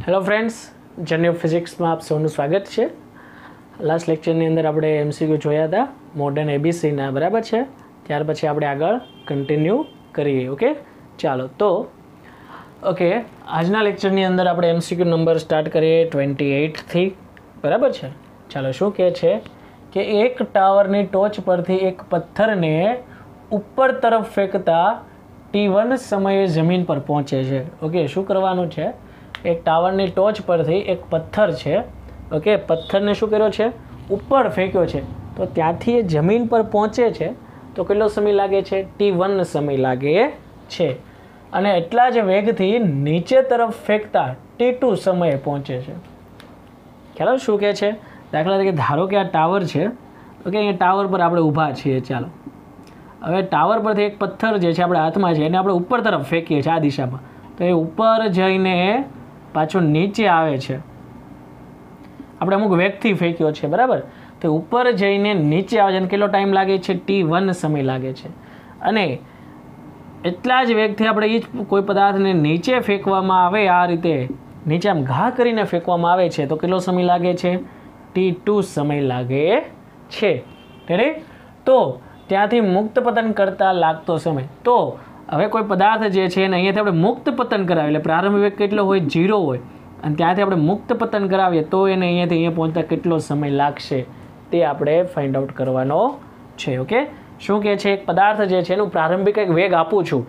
Hello friends, journey of physics में आप सौનું स्वागत है। लास्ट लेक्चरनी अंदर આપણે एमसीक्यू જોયા હતા મોડર્ન એબીસીના, બરાબર છે। ત્યાર પછી આપણે આગળ કન્ટિન્યુ કરીએ। ઓકે, ચાલો તો ઓકે, આજના લેક્ચરની અંદર આપણે એમસીક્યુ નંબર સ્ટાર્ટ કરીએ 28 થી, બરાબર છે। ચાલો, શું કહે છે કે એક ટાવરની ટોચ પરથી એક પથ્થરને ઉપર તરફ ફેંકતા t1 સમયે જમીન પર પહોંચે છે। ઓકે, શું કરવાનું છે? एक टावरनी टोच पर थी एक पत्थर है। ओके, पत्थर ने शू कर्यो छे? ऊपर फेंक्यो छे। तो त्याथी जमीन पर पहुंचे छे तो केटलो समय लागे छे? t1 समय लागे छे। अने एटला ज वेगथी नीचे तरफ फेंकता t2 समय पहुंचे छे। ख्याल शू कहे छे? दाखला तरीके धारो के आ टावर छे। ओके, अहींया टावर पर आपणे ऊभा छीए। चालो, हवे टावर परथी एक पत्थर जे छे आपणे हाथमां छे एने आपणे ऊपर तरफ फेंकीए छीए आ दिशामां। तो ए ऊपर जईने पाछो नीचे आवे छे। આપણે અમુક વેગથી ફેંક્યો છે, બરાબર? તો ઉપર જઈને નીચે આવે છે અને કેટલો ટાઈમ લાગે છે? t1 સમય લાગે છે। અને એટલા જ વેગથી આપણે એ કોઈ પદાર્થને નીચે ફેંકવામાં આવે, આ રીતે નીચે આમ ઘા કરીને ફેંકવામાં આવે છે તો કેટલો સમય લાગે છે? t2 સમય લાગે છે। રેડી? તો ત્યાંથી મુક્ત પતન કરતા લાગતો સમય, તો હવે કોઈ પદાર્થ જે છે ને અહીંયાથી આપણે મુક્ત પતન કરાવીએ, એટલે પ્રારંભિક વેગ કેટલો હોય? 0 હોય, અને ત્યાંથી આપણે મુક્ત પતન કરાવીએ તો એને અહીંયાથી અહીંયા પહોંચતા કેટલો સમય લાગશે તે આપણે ફાઇન્ડ આઉટ કરવાનો છે। ઓકે, શું કહે છે? એક પદાર્થ જે છે એનું પ્રારંભિક એક વેગ આપું છું,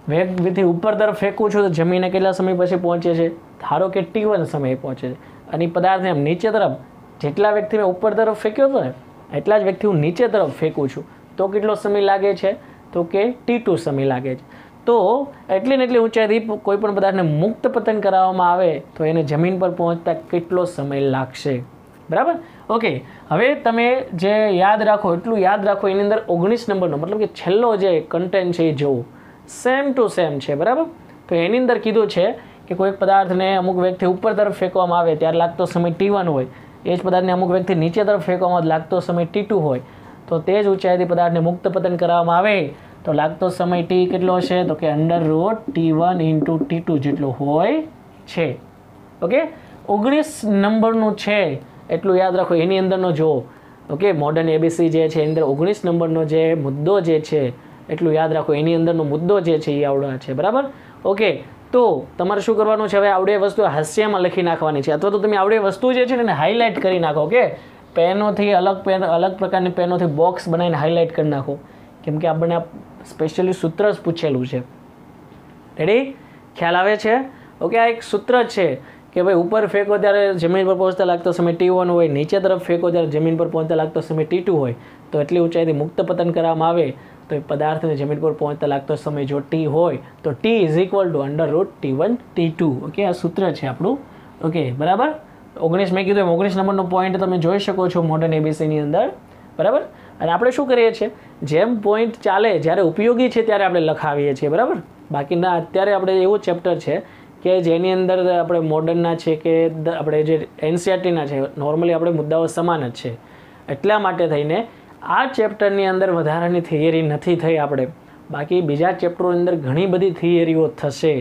વેગથી ઉપર તરફ ફેંકું છું તો જમીને કેટલા સમય પછી પહોંચે છે? ધારો કે t1 સમયે પહોંચે છે। અને એ પદાર્થને આમ નીચે તરફ, જેટલા વેગથી મેં ઉપર તરફ ફેંક્યો હતો ને એટલા જ વેગથી હું નીચે તરફ ફેંકું છું તો કેટલો સમય લાગે છે? તો કે t2 સમય લાગે છે। તો એટલી ને એટલી ઊંચાઈથી કોઈ પણ પદાર્થને મુક્ત પતન કરાવવામાં આવે તો એને જમીન પર પહોંચતા કેટલો સમય લાગશે, બરાબર? ઓકે, હવે તમે જે યાદ રાખો એટલું યાદ રાખો। એની અંદર 19 નંબરનો મતલબ કે છેલ્લો જે કન્ટેન્ટ છે એ જોવો, સેમ ટુ સેમ છે, બરાબર? તો એની અંદર કીધું છે કે કોઈ પદાર્થને અમુક વેગથી ઉપર તરફ ફેંકવામાં આવે ત્યારે લાગતો સમય t1 હોય, એ જ પદાર્થને અમુક વેગથી નીચે તરફ ફેંકવામાં લાગતો સમય t2 હોય। તો તે જ ઊંચાઈથી પદાર્થને મુક્ત પતન કરાવવામાં આવે તો લાગતો સમય t કેટલો છે? તો કે √t1 × t2 જેટલો હોય છે। ઓકે, 19 નંબરનું છે એટલું યાદ રાખો, એની અંદરનો જો ઓકે મોડર્ન એબીસી જે છે એની અંદર 19 નંબરનો જે મુદ્દો જે છે એટલું યાદ રાખો, એની અંદરનો મુદ્દો જે છે એ આવડો છે, બરાબર? ઓકે, તો તમારે શું કરવાનું છે? હવે આવડે વસ્તુ હાસ્યમાં લખી નાખવાની છે, અથવા તો તમે આવડે વસ્તુ જે છે ને એને હાઇલાઇટ કરી નાખો। ઓકે, પેનોથી અલગ પ્રકારની પેનોથી બોક્સ બનાવીને હાઇલાઇટ કરી નાખો, કેમ કે આપણે સ્પેશિયલી સૂત્ર જ પૂછેલું છે। રેડી? ખ્યાલ આવે છે? ઓકે, આ એક સૂત્ર છે કે ભાઈ ઉપર ફેંકો ત્યારે જમીન પર પહોંચતા લાગતો સમય t1 હોય, નીચે તરફ ફેંકો ત્યારે જમીન પર પહોંચતા લાગતો સમય t2 હોય। તો એટલી ઊંચાઈથી મુક્ત પતન કરવામાં આવે તો એ પદાર્થને જમીન પર પહોંચતા લાગતો સમય જો t હોય તો t √t1 t2। ઓકે, આ સૂત્ર છે આપણું। ઓકે, બરાબર? 19 મેં કીધું 19 નંબરનો પોઈન્ટ તમે જોઈ શકો છો મોડર્ન એબીસીની અંદર, બરાબર? અને આપણે શું કરીએ છીએ? જેમ પોઈન્ટ ચાલે, જ્યારે ઉપયોગી છે ત્યારે આપણે લખાવીએ છીએ, બરાબર? બાકીના અત્યારે આપણે એવું ચેપ્ટર છે કે જેની અંદર આપણે મોડર્નના છે કે આપણે જે એનસીઈઆરટીના છે, નોર્મલી આપણે મુદ્દાઓ સમાન જ છે, એટલા માટે થઈને આ ચેપ્ટરની અંદર વધારાની થિયરી નથી થઈ આપણે, બાકી બીજા ચેપ્ટરોની અંદર ઘણી બધી થિયરીઓ થશે।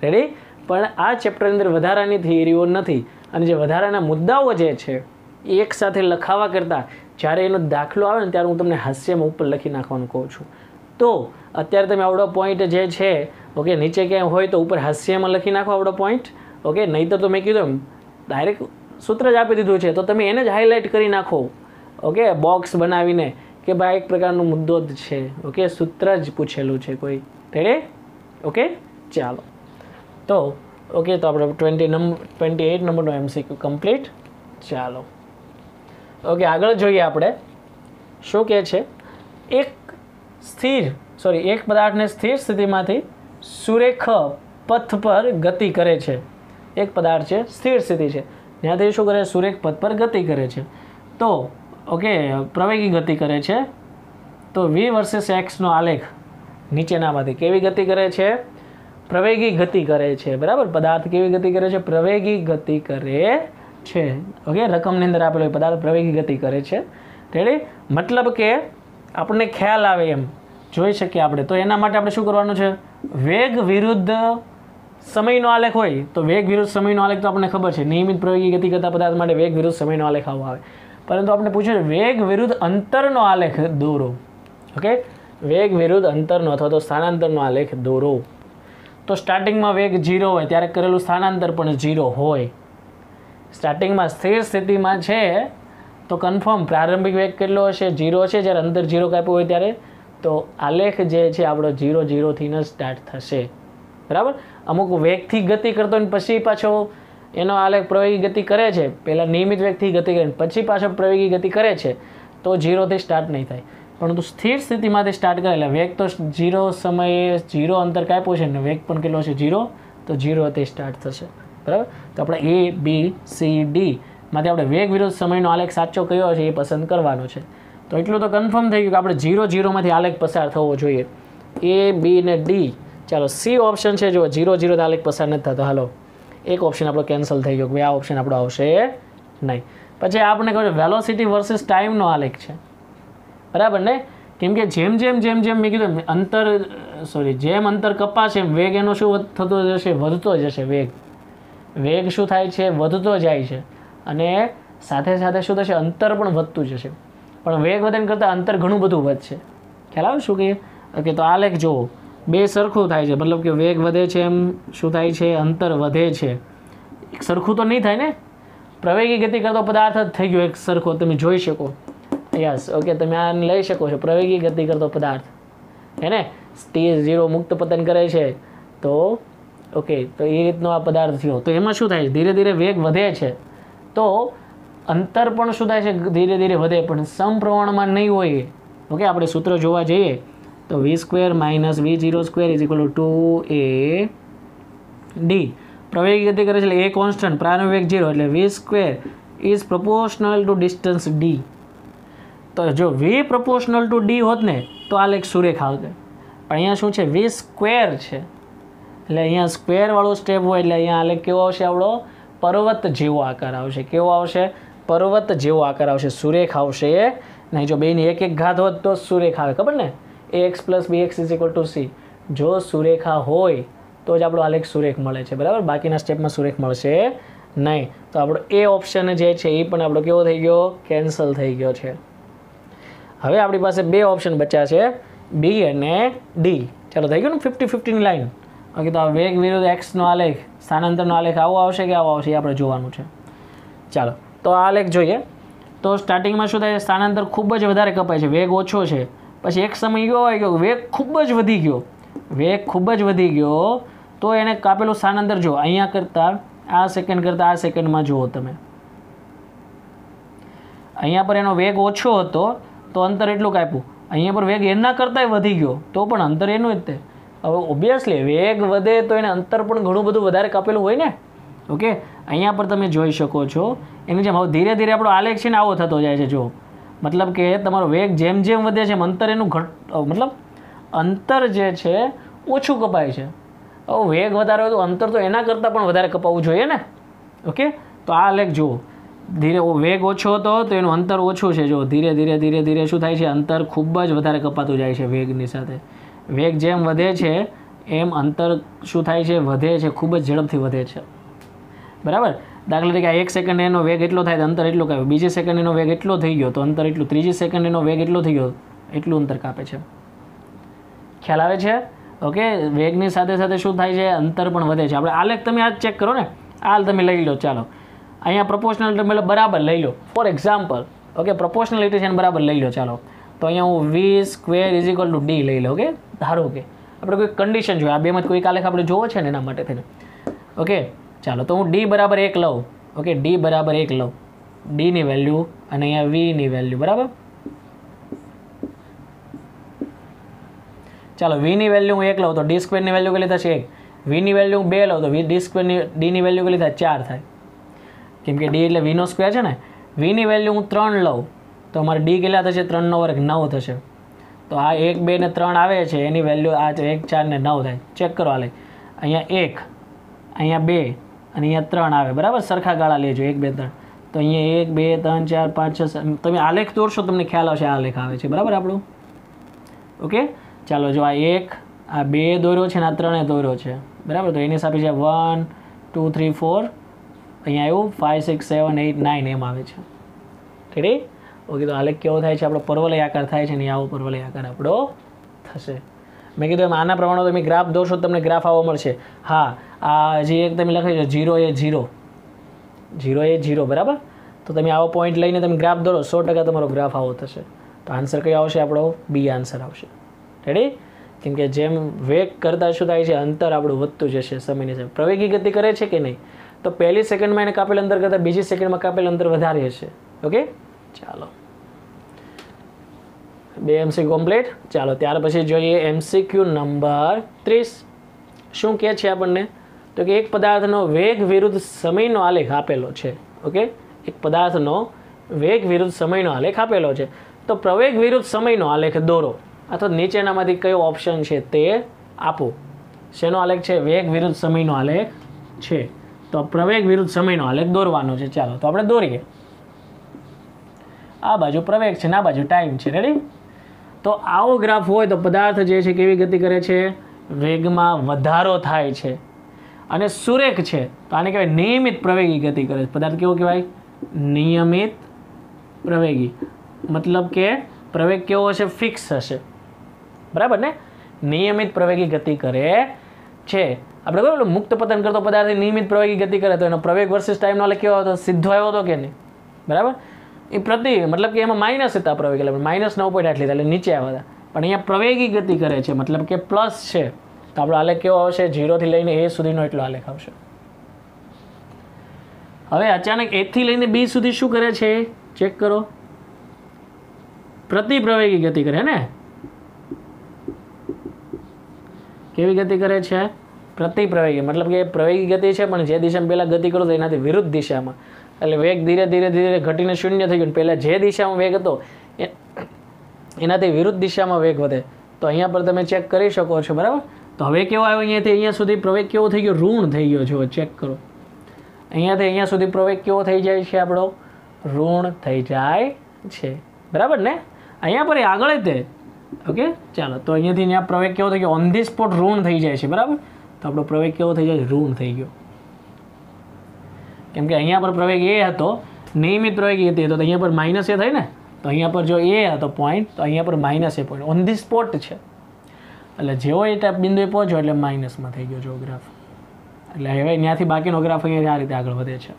રેડી? પણ આ ચેપ્ટરની અંદર વધારાની થિયરીઓ નથી, અને જે વધારાના મુદ્દાઓ જે છે એ એક સાથે લખાવા કરતાં જ્યારે એનો દાખલો આવે ને ત્યારે હું તમને હાસ્યમાં ઉપર લખી નાખવાનું કહું છું। તો અત્યારે તમે આવડો પોઈન્ટ જે છે ઓકે નીચે ક્યાંય હોય તો ઉપર હાસ્યમાં લખી નાખો આવડો પોઈન્ટ। ઓકે, નહીં તો મેં કીધું એમ ડાયરેક્ટ સૂત્ર જ આપી દીધું છે તો તમે એને જ હાઇલાઇટ કરી નાખો। ઓકે, બોક્સ બનાવીને કે ભાઈ એક પ્રકારનો મુદ્દો જ છે, ઓકે, સૂત્ર જ પૂછેલું છે કોઈ। રેડી? ઓકે, ચાલો તો ઓકે, તો આપણે 28 નંબરનો એમસીક્યુ કમ્પ્લીટ। ચાલો, ઓકે, આગળ જોઈએ આપણે શું કહે છે? એક પદાર્થને સ્થિર સ્થિતિમાંથી સુરેખ પથ પર ગતિ કરે છે। એક પદાર્થ છે, સ્થિર સ્થિતિ છે, ત્યાંથી શું કરે? સુરેખ પથ પર ગતિ કરે છે। તો ઓકે, પ્રવેગી ગતિ કરે છે। તો v વર્સિસ x નો આલેખ નીચેનામાંથી કેવી ગતિ કરે છે? પ્રવેગી ગતિ કરે છે, બરાબર? પદાર્થ કેવી ગતિ કરે છે? પ્રવેગી ગતિ કરે છે। ઓકે, રકમની અંદર આપેલો પદાર્થ પ્રવેગી ગતિ કરે છે। રેડી? મતલબ કે આપણને ખ્યાલ આવે એમ જોઈ શકીએ આપણે, તો એના માટે આપણે શું કરવાનું છે? વેગ વિરુદ્ધ સમયનો આલેખ હોય તો વેગ વિરુદ્ધ સમયનો આલેખ તો આપણને ખબર છે, નિયમિત પ્રવેગી ગતિ કરતા પદાર્થ માટે વેગ વિરુદ્ધ સમયનો આલેખ આવો આવે. પરંતુ આપણે પૂછ્યું વેગ વિરુદ્ધ અંતરનો આલેખ દોરો. ઓકે, વેગ વિરુદ્ધ અંતરનો અથવા તો સ્થાનાંતરનો આલેખ દોરો. તો સ્ટાર્ટિંગમાં વેગ 0 હોય ત્યારે કરેલું સ્થાનાંતર પણ 0 હોય. સ્ટાર્ટિંગમાં સ્થિર સ્થિતિમાં છે તો કન્ફર્મ પ્રારંભિક વેગ કેટલો હશે? 0 છે. જ્યારે અંતર 0 કાપ્યું હોય ત્યારે તો આલેખ જે છે આપણો 0 0 થી જ સ્ટાર્ટ થશે. બરાબર. અમુક વેગથી ગતિ કરતો હોય પછી પાછો એનો આલેખ પ્રવેગી ગતિ કરે છે, પહેલાં નિયમિત વેગથી ગતિ કરે પછી પાછો પ્રવેગી ગતિ કરે છે તો 0 થી સ્ટાર્ટ નહીં થાય. પરંતુ સ્થિર સ્થિતિમાંથી સ્ટાર્ટ કરે એટલે વેગ તો 0 સમયે 0 અંતર કાપ્યું છે ને વેગ પણ કેટલો છે? 0. તો 0 થી સ્ટાર્ટ થશે. બરાબર. તો આપણે A, B, C, D માંથી આપણે વેગ વિરુદ્ધ સમયનો આલેખ સાચો કયો છે એ પસંદ કરવાનો છે. તો એટલું તો કન્ફર્મ થઈ ગયું કે આપણે 0 0 માંથી આલેખ પસાર થવો જોઈએ. A, B ને D. ચાલો C ઓપ્શન છે, જો 0 0 આલેખ પસાર નથી થતો. હાલો એક ઓપ્શન આપણો કેન્સલ થઈ ગયો કે આ ઓપ્શન આપણો આવશે નહીં. પછી આપણે કહ્યું વેલોસિટી વર્સિસ ટાઈમનો આલેખ છે. બરાબર ને? કેમ કે જેમ મેં કીધું જેમ અંતર કપાશે વેગ એનો શું થતો જશે? વધતો જશે. વેગ શું થાય છે? વધતો જાય છે. અને સાથે સાથે શું થશે? અંતર પણ વધતું જશે. પણ વેગ વધે કરતાં અંતર ઘણું બધું વધશે. ખ્યાલ આવે શું કહીએ? ઓકે, તો આલેખ જુઓ, બે સરખું થાય છે. મતલબ કે વેગ વધે છે એમ શું થાય છે? અંતર વધે છે. એક સરખું તો નહીં થાય ને? પ્રવેગી ગતિ કરતો પદાર્થ જ થઈ ગયો એક સરખો. તમે જોઈ શકો. યસ, ઓકે, તમે આને લઈ શકો છો પ્રવેગી ગતિ કરતો પદાર્થ, હે ને? T0 મુક્ત પતન કરે છે તો ઓકે, તો એ રીતનો આ પદાર્થ થયો. તો એમાં શું થાય છે? ધીરે ધીરે વેગ વધે છે તો અંતર પણ શું થાય છે? ધીરે ધીરે વધે, પણ સમપ્રમાણમાં નહીં હોય. ઓકે, આપણે સૂત્ર જોવા જઈએ તો v² - v02 = 2AD. પ્રવેગી ગતિ કરે છે એટલે A કોન્સ્ટન્ટ, પ્રારંભિક વેગ 0 એટલે v² is proportional two distance D. તો જો v પ્રોપોર્શનલ ટુ D હોત ને તો આલેખ સુરેખ આવતે. પણ અહીંયા શું છે? v² છે એટલે અહીંયા સ્ક્વેર વાળો સ્ટેપ હોય એટલે અહીંયા આલેખ કેવો આવશે? આપણો પર્વત જેવો આકાર આવશે. કેવો આવશે? પર્વત જેવો આકાર આવશે. સુરેખ આવશે નહીં. જો બેની એક એક ઘાત હોત તો સુરેખ આવે. ખબર ને? ax + bx = c. જો સુરેખા હોય તો જ આપણો આલેખ સુરેખ મળે છે. બરાબર. બાકીના સ્ટેપમાં સુરેખ મળશે નહીં. તો આપણો એ ઓપ્શન જે છે એ પણ આપણો કેવો થઈ ગયો? કેન્સલ થઈ ગયો છે. હવે આપણી પાસે બે ઓપ્શન બચ્યા છે, B અને D. ચાલો, થઈ ગયું ને 50-50 ની લાઈન. ઓકે, તો આ વેગ વિરુદ્ધ x નો આલેખ, સ્થાનાંતરનો આલેખ આવો આવશે કે આવો આવશે એ આપણે જોવાનું છે. ચાલો, તો આ આલેખ જોઈએ. તો સ્ટાર્ટિંગમાં શું થાય? સ્થાનાંતર ખૂબ જ વધારે કપાય છે, વેગ ઓછો છે. પછી એક સમય એવો આવી ગયો વેગ ખૂબ જ વધી ગયો તો એને કાપેલું સ્થાનાંતર જો અહીંયા કરતાં આ સેકન્ડમાં જુઓ તમે. અહીંયા પર એનો વેગ ઓછો હતો તો અંતર એટલું કાપ્યું. અહીંયા પર વેગ એના કરતાંય વધી ગયો તો પણ અંતર એનું જ તે. હવે ઓબ્વિયસલી વેગ વધે તો એને અંતર પણ ઘણું બધું વધારે કાપેલું હોય ને. ઓકે, અહીંયા પર તમે જોઈ શકો છો એની જેમ હવે ધીરે ધીરે આપણો આલેખ છે ને આવો થતો જાય છે. જો મતલબ કે તમારો વેગ જેમ વધે છે અંતર એનું મતલબ અંતર જે છે ઓછું કપાય છે. હવે વેગ વધારે હોય તો અંતર તો એના કરતાં પણ વધારે કપાવવું જોઈએ ને. ઓકે, તો આ આલેખ જુઓ, ધીરે વેગ ઓછો હતો તો એનું અંતર ઓછું છે. જો ધીરે ધીરે શું થાય છે? અંતર ખૂબ જ વધારે કપાતું જાય છે વેગની સાથે. વેગ જેમ વધે છે એમ અંતર શું થાય છે? વધે છે, ખૂબ જ ઝડપથી વધે છે. બરાબર. દાખલા તરીકે 1 સેકન્ડ એનો વેગ એટલો થાય તો અંતર એટલું કાપે. બીજી સેકન્ડ એનો વેગ એટલો થઈ ગયો તો અંતર એટલું. ત્રીજી સેકન્ડ એનો વેગ એટલો થઈ ગયો એટલું અંતર કાપે છે. ખ્યાલ આવે છે? ઓકે, વેગની સાથે સાથે શું થાય છે? અંતર પણ વધે છે. આપણે આલેખ તમે આ ચેક કરો ને, આ તમે લઈ લો. ચાલો, અહીંયા પ્રોપોર્શનલ તમે બરાબર લઈ લો. ફોર એક્ઝામ્પલ, ઓકે, પ્રોપોર્શનલિટી છે બરાબર લઈ લો. ચાલો, તો અહીંયા હું v² = D લઈ લો. ઓકે, ધારો કે આપણે કોઈ કન્ડિશન જોઈએ, આ બેમાંથી કોઈ આલેખ આપણે જોવો છે ને એના માટે થઈને. ઓકે, ચાલો, તો હું D = 1 લઉં. ઓકે, D = 1 લઉં. D ની વેલ્યુ અને અહીંયા V ની વેલ્યુ. બરાબર. ચાલો, V ની વેલ્યુ હું 1 લઉં તો D² ની વેલ્યુ કેટલી થશે? 1. V ની વેલ્યુ હું 2 લઉં તો D ની વેલ્યુ કેટલી થાય? 4 થાય. કેમ કે D એટલે V² છે ને. V ની વેલ્યુ હું 3 લઉં તો અમારે D કેટલા થશે? 3 નો વર્ગ 9 થશે. તો આ 1 2 ને 3 આવે છે એની વેલ્યુ આ 1 4 ને 9 થાય. ચેક કરો આલેખ. અહીંયા 1, અહીંયા 2 અને અહીંયા 3 આવે. બરાબર. સરખા ગાળા લેજો 1 2 3. તો અહીંયા 1 2 3 4 5 6 તમે આલેખ દોરશો તમને ખ્યાલ આવશે આ આલેખ આવે છે. બરાબર આપણું. ઓકે, ચાલો, જો આ 1 આ 2 દોર્યો છે ને આ 3 દોર્યો છે. બરાબર. તો એની હિસાબે છે 1 2 3 4, અહીંયા આવ્યું 5 6 7 8 9 એમ આવે છે. રેડી? ઓકે. તો આલેખ કેવો થાય છે આપણો? પરવલય આકાર થાય છે ને આવો પરવલય આકાર આપણો થશે. મેં કીધું એમ આના પ્રમાણે તમે ગ્રાફ દોશો તમને ગ્રાફ આવો મળશે. હા, આ હજી એક તમે લખી દો 0 એ 0, 0 એ 0, બરાબર. તો તમે આવો પોઈન્ટ લઈને તમે ગ્રાફ દોરો 100% તમારો ગ્રાફ આવો થશે. તો આન્સર કયો આવશે આપણો? બી આન્સર આવશે. રેડી? કેમ કે જેમ વેગ કરતાં શું થાય છે? અંતર આપણું વધતું જશે સમયની સાથે. પ્રવેગી ગતિ કરે છે કે નહીં? તો પહેલી સેકન્ડમાં એને કાપેલ અંતર કરતાં બીજી સેકન્ડમાં કાપેલ અંતર વધારે હશે. ઓકે, ચાલો. 2 MCQ કમ્પ્લીટ. ચાલો ત્યાર પછી જોઈએ MCQ નંબર 30. શું કહે છે આપણને? તો કે એક પદાર્થનો વેગ વિરુદ્ધ સમયનો આલેખ આપેલો છે. ઓકે, એક પદાર્થનો વેગ વિરુદ્ધ સમયનો આલેખ આપેલો છે. તો પ્રવેગ વિરુદ્ધ સમયનો આલેખ દોરો, અથવા નીચેનામાંથી કયો ઓપ્શન છે તે આપો. શેનો આલેખ છે? વેગ વિરુદ્ધ સમયનો આલેખ છે. તો પ્રવેગ વિરુદ્ધ સમયનો આલેખ દોરવાનો છે. ચાલો તો આપણે દોરીએ. આ બાજુ પ્રવેગ છે ને આ બાજુ ટાઈમ છે. રેડી? તો આવો ગ્રાફ હોય તો પદાર્થ જે છે કેવી ગતિ કરે છે? વેગમાં વધારો થાય છે. અને સુરેખ છે તો આને કહેવાય નિયમિત પ્રવેગી ગતિ કરે છે. પદાર્થ કેવો કહેવાય? નિયમિત પ્રવેગી. મતલબ કે પ્રવેગ કેવો હશે? ફિક્સ હશે. બરાબર ને? નિયમિત પ્રવેગી ગતિ કરે છે. આપણે બરાબર મુક્ત પતન કરતો પદાર્થ નિયમિત પ્રવેગી ગતિ કરે તો એનો પ્રવેગ વર્સિસ ટાઈમનો આલેખ કેવો હતો? સીધો આવ્યો હતો કે નહીં? બરાબર. એ પ્રતિ મતલબ કે એમાં માઇનસ હતા પ્રવેગ, એટલે -9.8 લીધા એટલે નીચે આવ્યા હતા. પણ અહીંયા પ્રવેગી ગતિ કરે છે મતલબ કે પ્લસ છે. તો આપણો આલેખ કેવો આવશે? 0 થી લઈને a સુધીનો એટલો આલેખ આવશે. હવે અચાનક a થી લઈને b સુધી શું કરે છે? ચેક કરો. પ્રતિ પ્રવેગી ગતિ કરે ને? કેવી ગતિ કરે છે? પ્રતિ પ્રવેગી. મતલબ કે પ્રવેગી ગતિ છે પણ જે દિશામાં પહેલા ગતિ કરો તો એનાથી વિરુદ્ધ દિશામાં. એટલે વેગ ધીરે ધીરે ધીરે ઘટીને શૂન્ય થઈ ગયું. પહેલાં જે દિશામાં વેગ હતો એનાથી વિરુદ્ધ દિશામાં વેગ વધે. તો અહીંયા પર તમે ચેક કરી શકો છો. બરાબર. તો હવે કેવો આવ્યો? અહીંયાથી અહીંયા સુધી પ્રવેગ કેવો થઈ ગયો? ઋણ થઈ ગયો. જો ચેક કરો. અહીંયાથી અહીંયા સુધી પ્રવેગ કેવો થઈ જાય છે? આપણો ઋણ થઈ જાય છે. બરાબર ને? અહીંયા પર આગળ તે. ઓકે, ચાલો. તો અહીંયાથી અહીંયા પ્રવેગ કેવો થઈ ગયો? ઓન ધી સ્પોટ ઋણ થઈ જાય છે. બરાબર. તો આપણો પ્રવેગ કેવો થઈ જાય? ઋણ થઈ ગયો. કેમ કે અહીંયા પર પ્રવેગ એ હતો, નિયમિત પ્રવેગ એ હતો, તો અહીંયા પર માઇનસ એ થાય ને. તો અહીંયા પર જો એ હતો પોઈન્ટ તો અહીંયા પર minus A point on the spot છે. એટલે જેવો એ ટાઈપ બિંદુએ પહોંચ્યો એટલે માઇનસમાં થઈ ગયો જો ગ્રાફ. એટલે હવે ત્યાંથી બાકીનો ગ્રાફ અહીંયા આ રીતે આગળ વધે છે.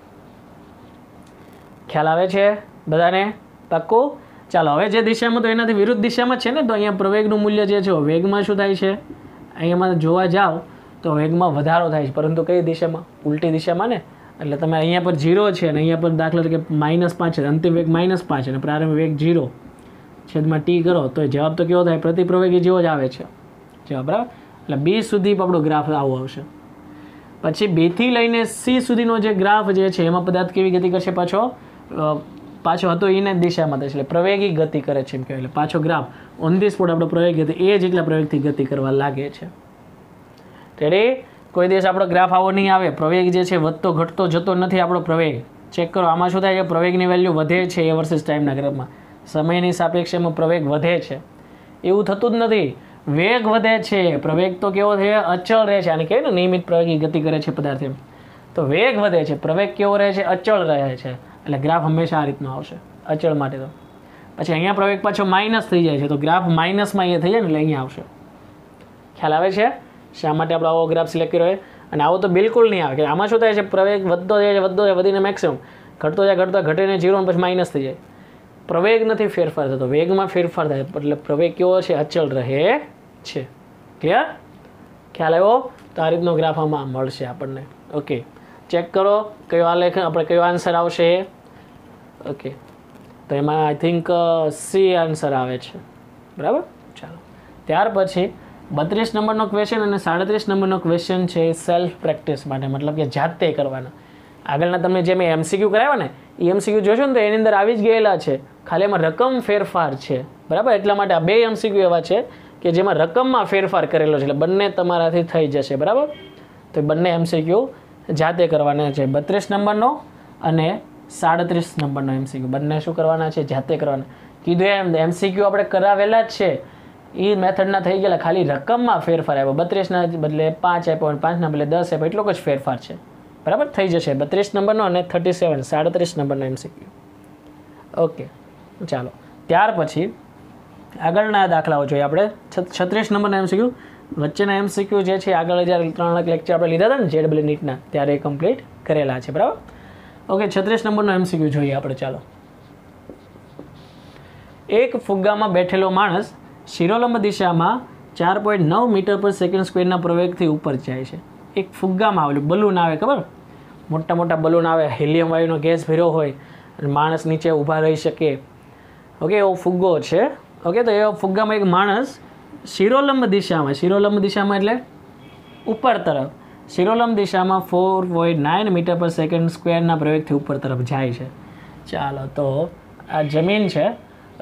ખ્યાલ આવે છે બધાને? પાક્કું? ચાલો હવે જે દિશામાં તો એનાથી વિરુદ્ધ દિશામાં છે ને, તો અહીંયા પ્રવેગનું મૂલ્ય જે છે વેગમાં શું થાય છે? અહીંયામાં જોવા જાઓ તો વેગમાં વધારો થાય છે, પરંતુ કઈ દિશામાં? ઉલટી દિશામાં ને. એટલે તમે અહીંયા પર 0 છે અને અહીંયા પર દાખલા તરીકે -5 છે, અંતિમ વેગ -5 અને પ્રારંભિક વેગ 0 છેદમાં t કરો તો જવાબ તો કેવો થાય? પ્રતિ પ્રવેગી જેવો જ આવે છે જવાબ. બરાબર. એટલે b સુધી આપણો ગ્રાફ આવો આવશે. પછી b થી લઈને c સુધીનો જે ગ્રાફ જે છે એમાં પદાર્થ કેવી ગતિ કરશે? પાછો હતો એને દિશામાં થશે એટલે પ્રવેગી ગતિ કરે છે એમ કહેવાય. એટલે પાછો ગ્રાફ ઓન ધી સ્પોટ આપણો પ્રવેગ ગતિ એ જેટલા પ્રવેગથી ગતિ કરવા લાગે છે. રેડી? કોઈ દિવસ આપણો ગ્રાફ આવો નહીં આવે. પ્રવેગ જે છે વધતો ઘટતો જતો નથી આપણો પ્રવેગ. ચેક કરો આમાં શું થાય છે? પ્રવેગની વેલ્યુ વધે છે એ વર્સિસ ટાઈમના ગ્રાફમાં. સમયની સાપેક્ષમાં પ્રવેગ વધે છે એવું થતું જ નથી. વેગ વધે છે, પ્રવેગ તો કેવો છે? અચળ રહે છે. આને કહેવાય ને નિયમિત પ્રવેગી ગતિ કરે છે પદાર્થ એમ. તો વેગ વધે છે, પ્રવેગ કેવો રહે છે? અચળ રહે છે. એટલે ગ્રાફ હંમેશા આ રીતનો આવશે અચળ માટે. તો પછી અહીંયા પ્રવેગ પાછો માઇનસ થઈ જાય છે તો ગ્રાફ માઇનસમાં એ થઈ જાય ને એટલે અહીંયા આવશે. ખ્યાલ આવે છે શા માટે આપણે આવો ગ્રાફ સિલેક્ટ કર્યો? અને આવો તો બિલકુલ નહીં આવે. કે આમાં શું થાય છે? પ્રવેગ વધતો જાય વધીને મેક્સિમમ, ઘટતો જાય ઘટીને 0 પછી માઇનસ થઈ જાય. પ્રવેગ નથી ફેરફાર થતો, વેગમાં ફેરફાર થાય. એટલે પ્રવેગ કેવો છે? અચળ રહે છે. ક્લિયર? ખ્યાલ આવ્યો? તો આ રીતનો ગ્રાફ આમાં મળશે આપણને. ઓકે, ચેક કરો કયો આલેખ આપણે કયો આન્સર આવશે. ઓકે, તો એમાં આઈ થિંક સી આન્સર આવે છે. બરાબર. ચાલો ત્યાર પછી 32 નંબરનો ક્વેશ્ચન અને 37 નંબરનો ક્વેશ્ચન છે સેલ્ફ પ્રેક્ટિસ માટે, મતલબ કે જાતે કરવાના. આગળના તમને જે મેં MCQ કરાવ્યા ને એ MCQ જોશો ને તો એની અંદર આવી જ ગયેલા છે, ખાલી એમાં રકમ ફેરફાર છે. બરાબર. એટલા માટે આ 2 MCQ એવા છે કે જેમાં રકમમાં ફેરફાર કરેલો છે એટલે બંને તમારાથી થઈ જશે. બરાબર. તો બંને MCQ જાતે કરવાના છે. 32 નંબરનો અને 37 નંબરનો MCQ બંને શું કરવાના છે? જાતે કરવાના. કીધું એમ MCQ આપણે કરાવેલા જ છે એ મેથડના થઈ ગયેલા, ખાલી રકમમાં ફેરફાર આવ્યો. 32ના બદલે 5 આપ્યો અને 5ના બદલે 10 આપ્યો, એટલો જ ફેરફાર છે. બરાબર થઈ જશે 32 નંબરનો અને 37 નંબરનો MCQ. ઓકે ચાલો ત્યાર પછી આગળના દાખલાઓ જોઈએ આપણે. 36 નંબરના MCQ. વચ્ચેના MCQ જે છે આગળ જ્યારે 3 લેક્ચર આપણે લીધા હતા ને JEE નીટના ત્યારે કમ્પ્લીટ કરેલા છે. બરાબર. ઓકે 36 નંબરનો MCQ જોઈએ આપણે. ચાલો. એક ફુગ્ગામાં બેઠેલો માણસ શિરોલંબ દિશામાં 4.9 મીટર પર સેકન્ડ સ્ક્વેરના પ્રવેગથી ઉપર જાય છે. એક ફુગ્ગામાં આવેલું બલૂન આવે, ખબર મોટા મોટા બલૂન આવે, હિલિયમ વાયુનો ગેસ ભર્યો હોય અને માણસ નીચે ઊભા રહી શકે. ઓકે એવો ફુગ્ગો છે. ઓકે તો એવા ફુગ્ગામાં એક માણસ શિરોલંબ દિશામાં એટલે ઉપર તરફ, શિરોલંબ દિશામાં 4.9 મીટર પર સેકન્ડ સ્ક્વેરના પ્રવેગથી ઉપર તરફ જાય છે. ચાલો તો આ જમીન છે.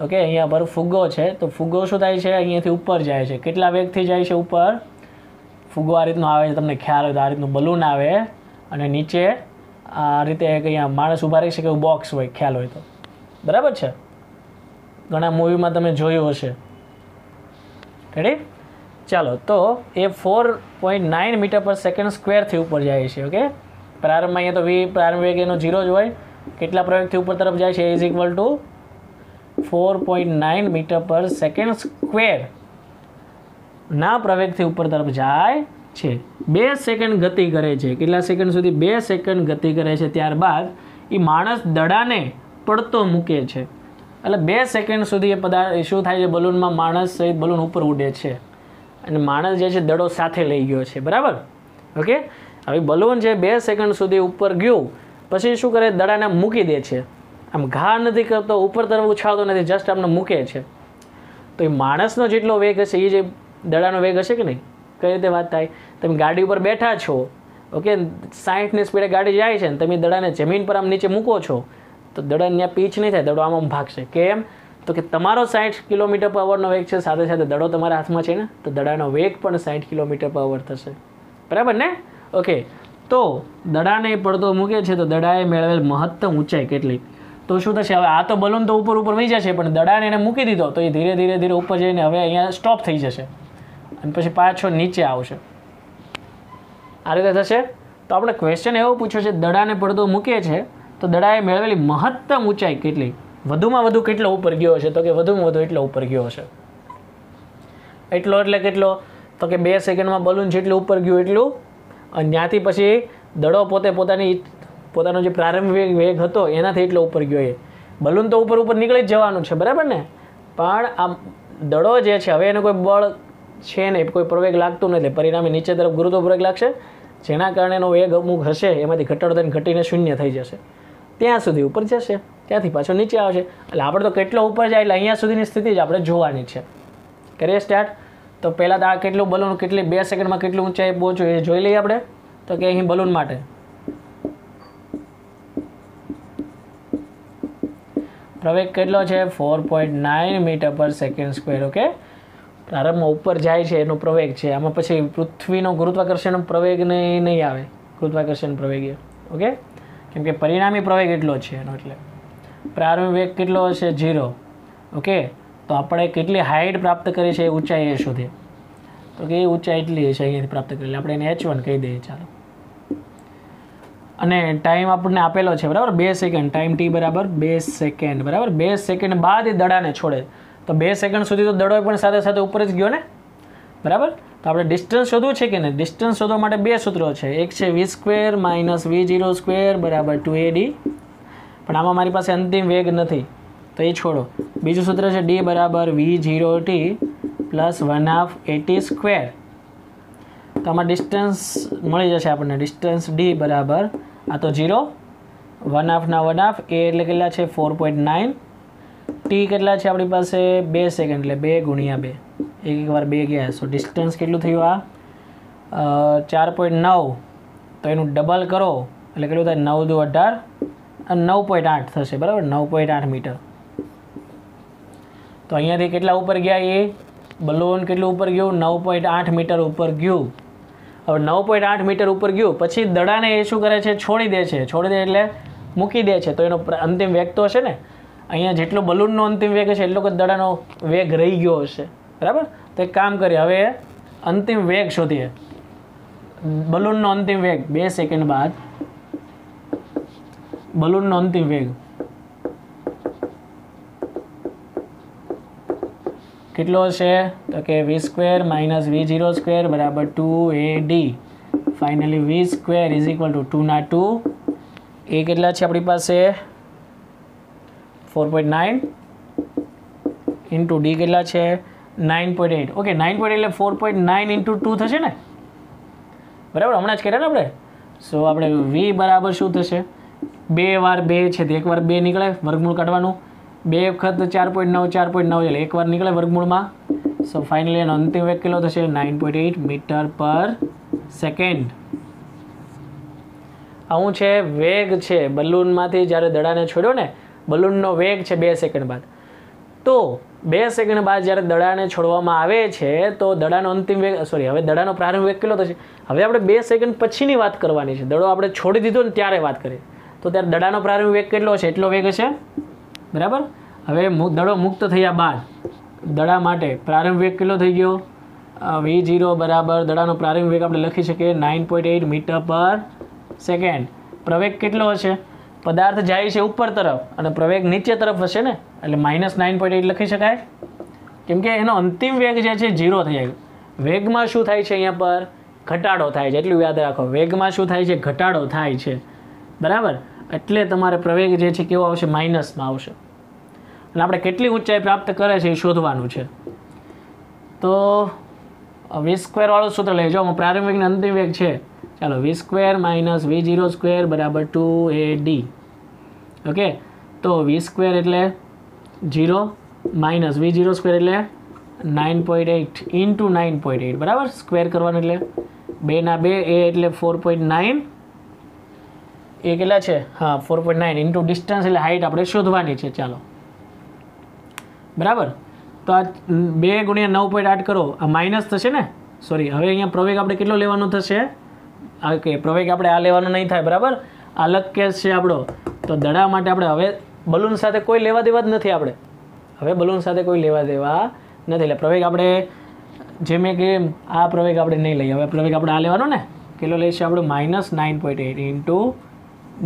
ઓકે અહીંયા પર ફુગ્ગો છે. તો ફુગ્ગો શું થાય છે, અહીંયાથી ઉપર જાય છે. કેટલા વેગથી જાય છે ઉપર? ફુગ્ગો આ રીતનો આવે છે, તમને ખ્યાલ હોય તો આ રીતનું બલૂન આવે અને નીચે આ રીતે અહીંયા માણસ ઊભા રહી શકે એવું બોક્સ હોય, ખ્યાલ હોય તો. બરાબર છે, ઘણા મૂવીમાં તમે જોયું હશે. રેડી? ચાલો તો એ 4.9 મીટર પર સેકન્ડ સ્ક્વેરથી ઉપર જાય છે. ઓકે પ્રારંભમાં અહીંયા તો પ્રારંભ વેગ એનો 0 જ હોય. કેટલા પ્રવેગથી ઉપર તરફ જાય છે? ઇઝ ઇક્વલ ટુ 4.9 મીટર પર સેકન્ડ સ્ક્વેર ના પ્રવેગથી ઉપર તરફ જાય છે. 2 સેકન્ડ ગતિ કરે છે. કેટલા સેકન્ડ સુધી? 2 સેકન્ડ ગતિ કરે છે. ત્યારબાદ એ માણસ દડાને પડતો મૂકે છે. એટલે 2 સેકન્ડ સુધી એ પદાર્થ શું થાય છે, બલૂનમાં માણસ સહિત બલૂન ઉપર ઉડે છે અને માણસ જે છે દડો સાથે લઈ ગયો છે. બરાબર. ઓકે હવે બલૂન છે 2 સેકન્ડ સુધી ઉપર ગયું પછી શું કરે, દડાને મૂકી દે છે. આમ ઘા નથી કરતો, ઉપર તરફ ઉછાળતો નથી, જસ્ટ આમને મૂકે છે. તો એ માણસનો જેટલો વેગ હશે એ જે દડાનો વેગ હશે કે નહીં? કઈ રીતે વાત થાય? તમે ગાડી ઉપર બેઠા છો, ઓકે 60ની સ્પીડે ગાડી જાય છે ને તમે દડાને જમીન પર આમ નીચે મૂકો છો તો દડા ત્યાં પીચ નહીં થાય, દડો આમ ભાગશે. કેમ? તો કે તમારો 60 કિલોમીટર પર અવરનો વેગ છે, સાથે સાથે દડો તમારા હાથમાં છે ને, તો દડાનો વેગ પણ 60 કિલોમીટર પર અવર થશે. બરાબર ને? ઓકે તો દડાને પડતો મૂકે છે તો દડાએ મેળવેલ મહત્તમ ઊંચાઈ કેટલી? તો શું થશે? હવે આ તો બલૂન તો ઉપર વહી જશે પણ દડાને એને મૂકી દીધો તો એ ધીરે ધીરે ઉપર જઈને હવે અહીંયા સ્ટોપ થઈ જશે અને પછી પાછો નીચે આવશે. આ રીતે થશે. તો આપણે ક્વેશ્ચન એવો પૂછ્યો છે, દડાને પડતો મૂકે છે તો દડાએ મેળવેલી મહત્તમ ઊંચાઈ કેટલી? વધુમાં વધુ કેટલો ઉપર ગયો હશે? તો કે વધુમાં વધુ એટલો ઉપર ગયો હશે. એટલો એટલે કેટલો? તો કે 2 સેકન્ડમાં બલૂન જેટલું ઉપર ગયું એટલું, અને ત્યાંથી પછી દડો પોતાનો જે પ્રારંભિક વેગ હતો એનાથી એટલો ઉપર ગયો. એ બલૂન તો ઉપર નીકળી જ જવાનું છે. બરાબર ને? પણ આ દડો જે છે હવે એને કોઈ બળ છે નહીં, કોઈ પ્રવેગ લાગતું નથી, પરિણામે નીચે તરફ ગુરુત્વ પ્રવેગ લાગશે, જેના કારણે એનો વેગ અમુક હશે એમાંથી ઘટાડો થઈને ઘટીને શૂન્ય થઈ જશે. ત્યાં સુધી ઉપર જશે, ત્યાંથી પાછો નીચે આવશે. એટલે આપણે તો કેટલો ઉપર જાય એટલે અહીંયા સુધીની સ્થિતિ જ આપણે જોવાની છે. કરીએ સ્ટાર્ટ. તો પહેલાં તો આ કેટલું બલૂન કેટલી 2 સેકન્ડમાં કેટલું ઊંચાઈ પહોંચ્યું એ જોઈ લઈએ આપણે. તો કે અહીં બલૂન માટે પ્રવેગ કેટલો છે? 4.9 મીટર પર સેકન્ડ સ્ક્વેર. ઓકે પ્રારંભમાં ઉપર જાય છે એનો પ્રવેગ છે. આમાં પછી પૃથ્વીનો ગુરુત્વાકર્ષણ પ્રવેગ નહીં આવે, ગુરુત્વાકર્ષણ પ્રવેગ. ઓકે કેમ કે પરિણામી પ્રવેગ એટલો છે એનો, એટલે પ્રારંભિક વેગ કેટલો હશે? 0. ઓકે તો આપણે કેટલી હાઇટ પ્રાપ્ત કરી છે એ ઊંચાઈ એ શોધીએ. તો કે એ ઊંચાઈ એટલી હશે અહીંયાથી પ્રાપ્ત કરેલી, આપણે એને h1 કહી દઈએ. ચાલો. અને ટાઈમ આપણને આપેલો છે બરાબર 2 સેકન્ડ. ટાઈમ t બરાબર 2 સેકન્ડ. બરાબર 2 સેકન્ડ બાદ એ દડાને છોડે તો 2 સેકન્ડ સુધી તો દડો પણ સાથે સાથે ઉપર જ ગયો ને. બરાબર. તો આપણે ડિસ્ટન્સ શોધવું છે કે નહીં? ડિસ્ટન્સ શોધવા માટે 2 સૂત્રો છે. એક છે v² - v0² બરાબર 2ad, પણ આમાં મારી પાસે અંતિમ વેગ નથી તો એ છોડો. બીજું સૂત્ર છે d બરાબર v0t + 1/2 at². તો આમાં ડિસ્ટન્સ મળી જશે આપણને. ડિસ્ટન્સ d બરાબર આ તો 0, 1/2 ના 1/2 a એટલે કેટલા છે? 4.9. t કેટલા છે આપણી પાસે? 2 સેકન્ડ એટલે 2 × 2. એકવાર 2 ગયા. સો ડિસ્ટન્સ કેટલું થયું? આ 4.9. તો એનું ડબલ કરો એટલે કેટલું થાય? 9 × 2 = 18 અને 9.8 થશે. બરાબર 9.8 મીટર. તો અહીંયાથી કેટલા ઉપર ગયા? એ બલૂન કેટલું ઉપર ગયું? 9.8 મીટર ઉપર ગયું. હવે 9.8 મીટર ઉપર ગયું પછી દડાને એ શું કરે છે? છોડી દે છે. છોડી દે એટલે મૂકી દે છે. તો એનો અંતિમ વેગ તો હશે ને, અહીંયા જેટલો બલૂનનો અંતિમ વેગ હશે એટલો જ દડાનો વેગ રહી ગયો હશે. બરાબર. તો એક કામ કરીએ, હવે અંતિમ વેગ શોધીએ. બલૂનનો અંતિમ વેગ 2 સેકન્ડ બાદ બલૂનનો અંતિમ વેગ કેટલો હશે? તો કે v² - v0² બરાબર 2ad. Finally v² is equal to 2 ના 2. એ કેટલા છે આપણી પાસે? 4.9 ઇન્ટુ ડી કેટલા છે? 9.8. ઓકે, 9.8 એટલે 4.9 ઇન્ટુ 2 થશે ને, બરાબર. હમણાં જ કર્યા ને આપણે. સો આપણે v બરાબર શું થશે? 2 વાર 2 છે તો 1 વાર 2 નીકળે, વર્ગમૂળ કાઢવાનું. 2 વખત 4.9 4.9 એટલે 1 વાર નીકળે વર્ગમૂળમાં. સો ફાઇનલી એનો અંતિમ વેગ કેટલો થશે? 9.8 મીટર પર સેકન્ડ. આવું છે વેગ છે બલૂનમાંથી જ્યારે દડાને છોડ્યો ને, બલૂનનો વેગ છે 2 સેકન્ડ બાદ. તો 2 સેકન્ડ બાદ જ્યારે દડાને છોડવામાં આવે છે તો દડાનો અંતિમ વેગ હવે દડાનો પ્રારંભ વેગ કેટલો થશે? હવે આપણે 2 સેકન્ડ પછીની વાત કરવાની છે. દડો આપણે છોડી દીધો ને ત્યારે વાત કરીએ તો ત્યારે દડાનો પ્રારંભ વેગ કેટલો છે? એટલો વેગ હશે, બરાબર. હવે દડો મુક્ત થયા બાદ દડા માટે પ્રારંભ વેગ કેટલો થઈ ગયો? v0 બરાબર દડાનો પ્રારંભ વેગ આપણે લખી શકીએ 9.8 મીટર પર સેકન્ડ. પ્રવેગ કેટલો હશે? પદાર્થ જાય છે ઉપર તરફ અને પ્રવેગ નીચે તરફ હશે ને, એટલે -9.8 લખી શકાય, કેમ કે એનો અંતિમ વેગ જે છે 0 થઈ જાય. વેગમાં શું થાય છે? અહીંયા પર ઘટાડો થાય છે, એટલું યાદ રાખો. વેગમાં શું થાય છે? ઘટાડો થાય છે, બરાબર. એટલે તમારે પ્રવેગ જે છે કેવો આવશે? માઇનસમાં આવશે. અને આપણે કેટલી ઊંચાઈ પ્રાપ્ત કરે છે એ શોધવાનું છે. તો v² વાળું સૂત્ર લઈ જાઓ. પ્રારંભ વેગનો અંતિમ વેગ છે, ચાલો v² - v0² બરાબર 2ad. ઓકે, તો v² એટલે 0 માઇનસ v0² એટલે 9.8 ઇન્ટુ 9.8 બરાબર. સ્ક્વેર કરવાનું એટલે 2 ના 2 એ એટલે 4.9. એ કેટલા છે? હા, 4.9 ઇન્ટુ ડિસ્ટન્સ એટલે હાઇટ આપણે શોધવાની છે. ચાલો, બરાબર. તો આ 2 × 9.8 કરો, આ માઇનસ થશે ને, સોરી. હવે અહીંયા પ્રવેગ આપણે કેટલો લેવાનો થશે? ઓકે, પ્રવેગ આપણે આ લેવાનો નહીં થાય, બરાબર. અલગ કેસ છે આપણો. તો દડા માટે આપણે હવે બલૂન સાથે કોઈ લેવા દેવા જ નથી. આપણે હવે બલૂન સાથે કોઈ લેવા દેવા નથી. એટલે પ્રવેગ આપણે જે મેં કે આ પ્રવેગ આપણે નહીં લઈએ. હવે પ્રવેગ આપણે આ લેવાનો ને, કેટલો લઈશું આપણે? -9.8 ઇન્ટુ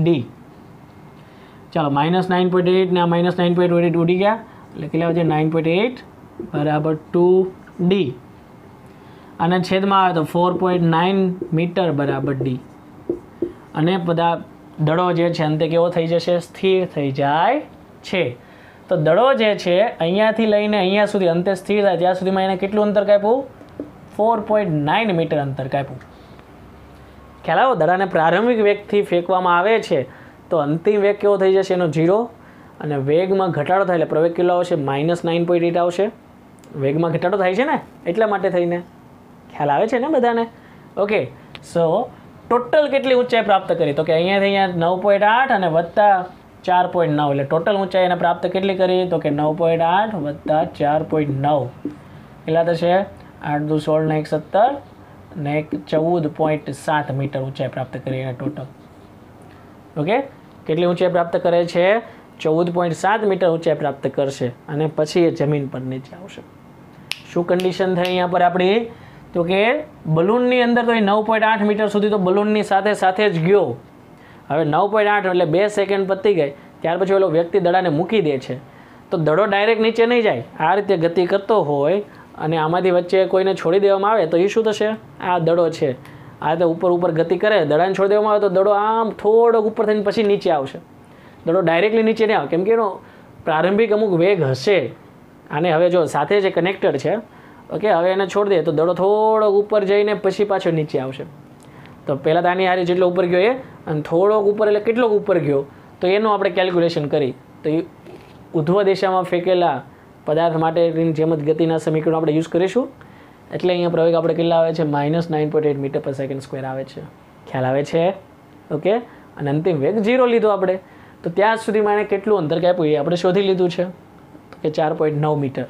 ડી. ચાલો, -9.8 ને આ -9.8 ઉડી ગયા એટલે કેટલા વધે? 9.8 બરાબર 2d. અને છેદમાં આવે તો 4.9 મીટર બરાબર ડી. અને બધા દડો જે છે અંતે કેવો થઈ જશે? સ્થિર થઈ જાય છે. તો દડો જે છે અહીંયાથી લઈને અહીંયા સુધી અંતે સ્થિર થાય ત્યાં સુધીમાં એને કેટલું અંતર કાપ્યું? 4.9 મીટર અંતર કાપ્યું. ખ્યાલ આવ્યો? દડાને પ્રારંભિક વેગથી ફેંકવામાં આવે છે તો અંતિમ વેગ કેવો થઈ જશે? એનો 0. અને વેગમાં ઘટાડો થાય એટલે પ્રવેગ કેટલો આવશે? -9.8 આવશે. વેગમાં ઘટાડો થાય છે ને, એટલા માટે થઈને. ખ્યાલ આવે છે ને બધાને? ઓકે, સો ટોટલ કેટલી ઊંચાઈ પ્રાપ્ત કરી? તો કે અહીંયાથી અહીંયા 9.8 અને વત્તા 4.9 એટલે ટોટલ ઊંચાઈ એને પ્રાપ્ત કેટલી કરી? તો કે 9.8 વત્તા 4.9 કેટલા થશે? 8 દુ 16 ને 1 17 ને 14.7 મીટર ઊંચાઈ પ્રાપ્ત કરી એને ટોટલ. ઓકે, કેટલી ઊંચાઈ પ્રાપ્ત કરે છે? 14.7 મીટર ઊંચાઈ પ્રાપ્ત કરશે. અને પછી એ જમીન પર નીચે આવશે. શું કન્ડિશન થઈ અહીંયા પર આપણી? તો કે બલૂનની અંદર તો એ 9.8 મીટર સુધી તો બલૂનની સાથે જ ગયો. હવે 9.8 એટલે 2 સેકન્ડ પતી ગઈ. ત્યાર પછી ઓલો વ્યક્તિ દડાને મૂકી દે છે તો દડો ડાયરેક્ટ નીચે નહીં જાય. આ રીતે ગતિ કરતો હોય અને આમાંથી વચ્ચે કોઈને છોડી દેવામાં આવે તો એ શું થશે? આ દડો છે આ રીતે ઉપર ગતિ કરે, દડાને છોડી દેવામાં આવે તો દડો આમ થોડોક ઉપર થઈને પછી નીચે આવશે. દડો ડાયરેક્ટલી નીચે નહીં આવે, કેમ કે એનો પ્રારંભિક અમુક વેગ હશે. આને હવે જો સાથે જે કનેક્ટેડ છે, ઓકે, હવે એને છોડી દે તો દડો થોડોક ઉપર જઈને પછી પાછો નીચે આવશે. તો પહેલાં તો આની હારી જેટલો ઉપર ગયો એ, અને થોડોક ઉપર એટલે કેટલોક ઉપર ગયો તો એનું આપણે કેલ્ક્યુલેશન કરી તો એ ઉધ્વ દિશામાં ફેંકેલા પદાર્થ માટેની જેમ જ ગતિના સમીકરણો આપણે યુઝ કરીશું. એટલે અહીંયા પ્રવેગ આપણે કેટલા આવે છે? -9.8 મીટર પર સેકન્ડ સ્ક્વેર આવે છે. ખ્યાલ આવે છે? ઓકે, અને અંતિમ વેગ 0 લીધો આપણે. તો ત્યાં સુધીમાં એને કેટલું અંતર કાપ્યું એ આપણે શોધી લીધું છે કે 4.9 મીટર.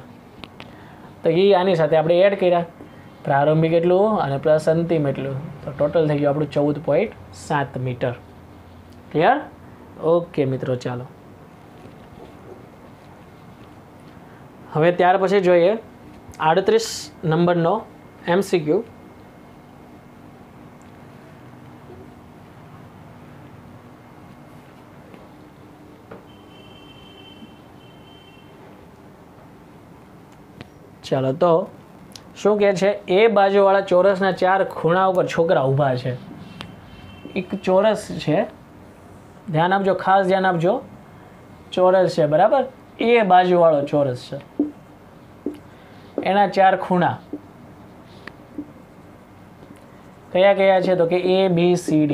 તો એ આની સાથે આપણે એડ કર્યા, પ્રારંભિક એટલું અને પ્લસ અંતિમ એટલું, તો ટોટલ થઈ ગયું આપણું 14.7 મીટર. ક્લિયર? ઓકે મિત્રો, ચાલો હવે ત્યાર પછી જોઈએ 38 નંબરનો MCQ. ચાલો તો શું કહે છે, એ બાજુવાળા ચોરસના 4 ખૂણા ઉપર છોકરા ઊભા છે. એક ચોરસ છે, ધ્યાન આપજો, ખાસ ધ્યાન આપજો, ચોરસ છે બરાબર. એ બાજુવાળો ચોરસ છે, એના 4 ખૂણા કયા કયા છે તો કે ABCD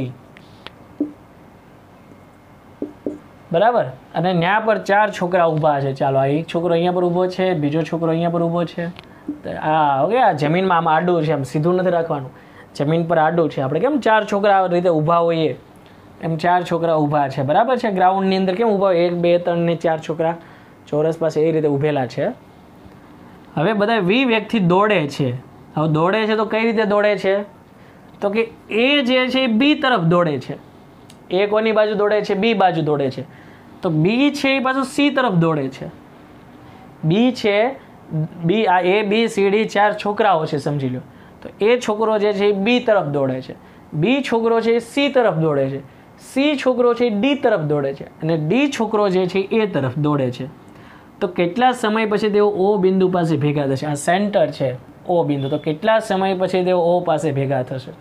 બરાબર. અને ત્યાં પર 4 છોકરા ઊભા છે. ચાલો આ એક છોકરો અહીંયા પર ઊભો છે, બીજો છોકરો અહીંયા પર ઊભો છે. ઓકે, આ જમીનમાં આમ આડું છે, આમ સીધું નથી રાખવાનું, જમીન પર આડું છે. આપણે કેમ 4 છોકરા આ રીતે ઊભા હોઈએ એમ 4 છોકરા ઊભા છે બરાબર છે. ગ્રાઉન્ડની અંદર કેમ ઊભા હોય, 1 2 3 ને 4 છોકરા ચોરસ પાસે એ રીતે ઊભેલા છે. હવે બધા V વેગથી દોડે છે. હવે દોડે છે તો કઈ રીતે દોડે છે તો કે એ જે છે એ B તરફ દોડે છે. એ કોની બાજુ દોડે છે, B બાજુ દોડે છે. તો B છે એ પાછું C તરફ દોડે છે. B છે, B આ ABCD 4 છોકરાઓ છે સમજી લો. તો એ છોકરો જે છે એ B તરફ દોડે છે, B છોકરો છે એ C તરફ દોડે છે, C છોકરો છે એ D તરફ દોડે છે, અને D છોકરો જે છે એ તરફ દોડે છે. તો કેટલા સમય પછી તેઓ O બિંદુ પાસે ભેગા થશે. આ સેન્ટર છે O બિંદુ. તો કેટલા સમય પછી તેઓ O પાસે ભેગા થશે.